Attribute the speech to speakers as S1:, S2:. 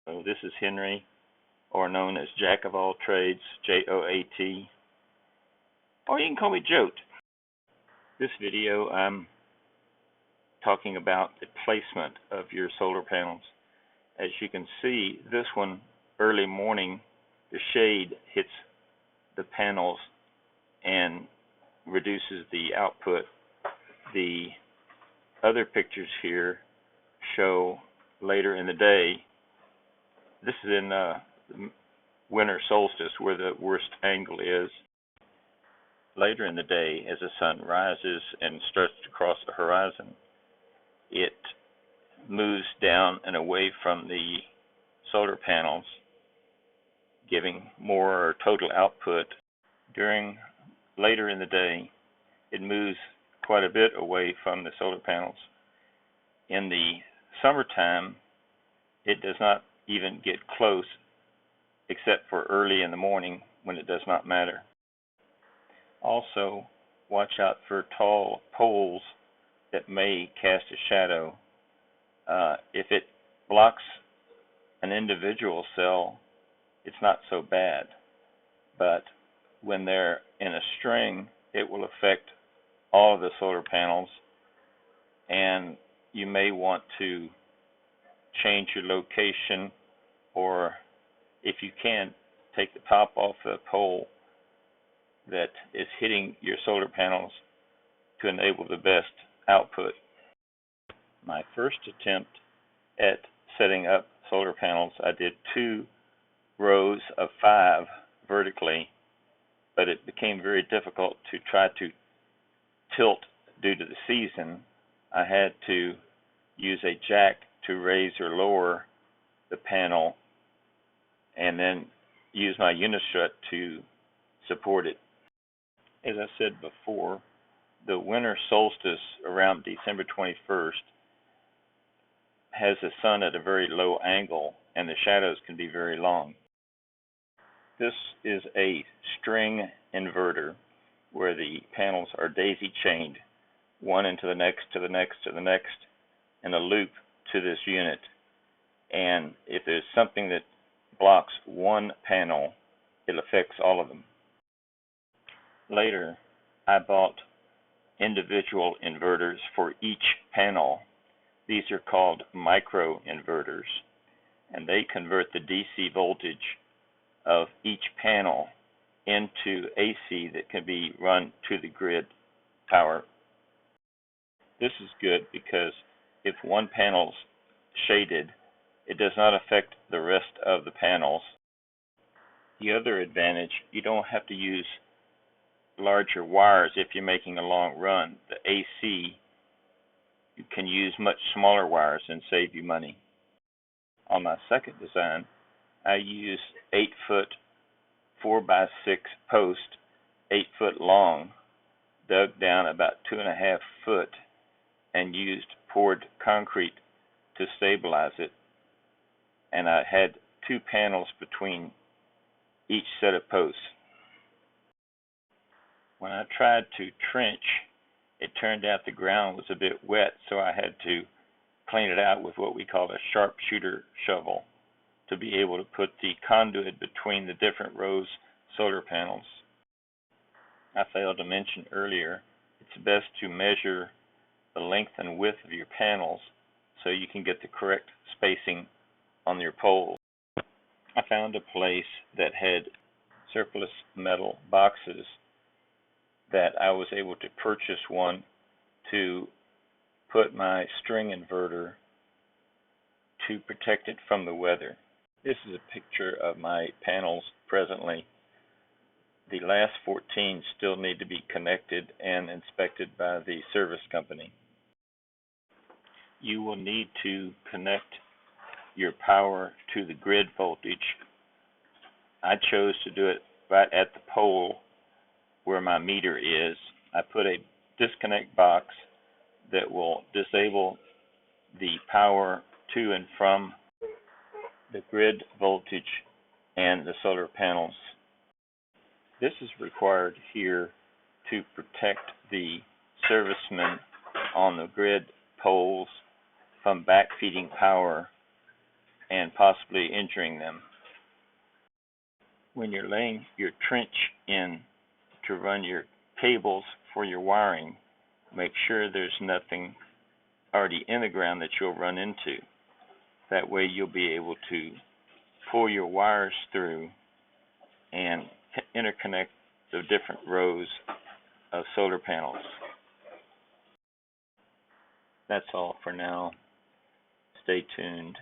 S1: So this is Henry, or known as Jack of all trades, JOAT, or you can call me JOAT. This video I'm talking about the placement of your solar panels. As you can see, this one early morning, the shade hits the panels and reduces the output. The other pictures here show later in the day. This is in the winter solstice where the worst angle is. Later in the day, as the sun rises and starts to cross the horizon, it moves down and away from the solar panels, giving more total output. Later in the day, it moves quite a bit away from the solar panels. In the summertime, it does not even get close, except for early in the morning when it does not matter. Also, watch out for tall poles that may cast a shadow. If it blocks an individual cell, it's not so bad, but when they're in a string, it will affect all of the solar panels, and you may want to change your location, or if you can, take the top off the pole that is hitting your solar panels to enable the best output. My first attempt at setting up solar panels, I did 2 rows of 5 vertically, but it became very difficult to try to tilt due to the season. I had to use a jack to raise or lower the panel and then use my unistrut to support it. As I said before, the winter solstice around December 21st has the sun at a very low angle and the shadows can be very long. This is a string inverter where the panels are daisy chained, one into the next, to the next, to the next, in a loop to this unit. And if there's something that blocks one panel, it affects all of them. Later, I bought individual inverters for each panel. These are called micro inverters, and they convert the DC voltage of each panel into AC that can be run to the grid power. This is good because if one panel's shaded, it does not affect the rest of the panels. The other advantage, you don't have to use larger wires if you're making a long run. The AC, you can use much smaller wires and save you money. On my second design, I used 8-foot 4x6 post, 8 foot long, dug down about 2.5 foot, and used poured concrete to stabilize it. And I had 2 panels between each set of posts. When I tried to trench, it turned out the ground was a bit wet, so I had to clean it out with what we call a sharpshooter shovel to be able to put the conduit between the different rows solar panels. I failed to mention earlier, it's best to measure the length and width of your panels so you can get the correct spacing on your poles. I found a place that had surplus metal boxes that I was able to purchase one to put my string inverter to protect it from the weather. This is a picture of my panels presently. The last 14 still need to be connected and inspected by the service company. You will need to connect your power to the grid voltage. I chose to do it right at the pole where my meter is. I put a disconnect box that will disable the power to and from the grid voltage and the solar panels. This is required here to protect the servicemen on the grid poles from backfeeding power and possibly injuring them. When you're laying your trench in to run your cables for your wiring, make sure there's nothing already in the ground that you'll run into. That way you'll be able to pull your wires through and interconnect the different rows of solar panels. That's all for now. Stay tuned.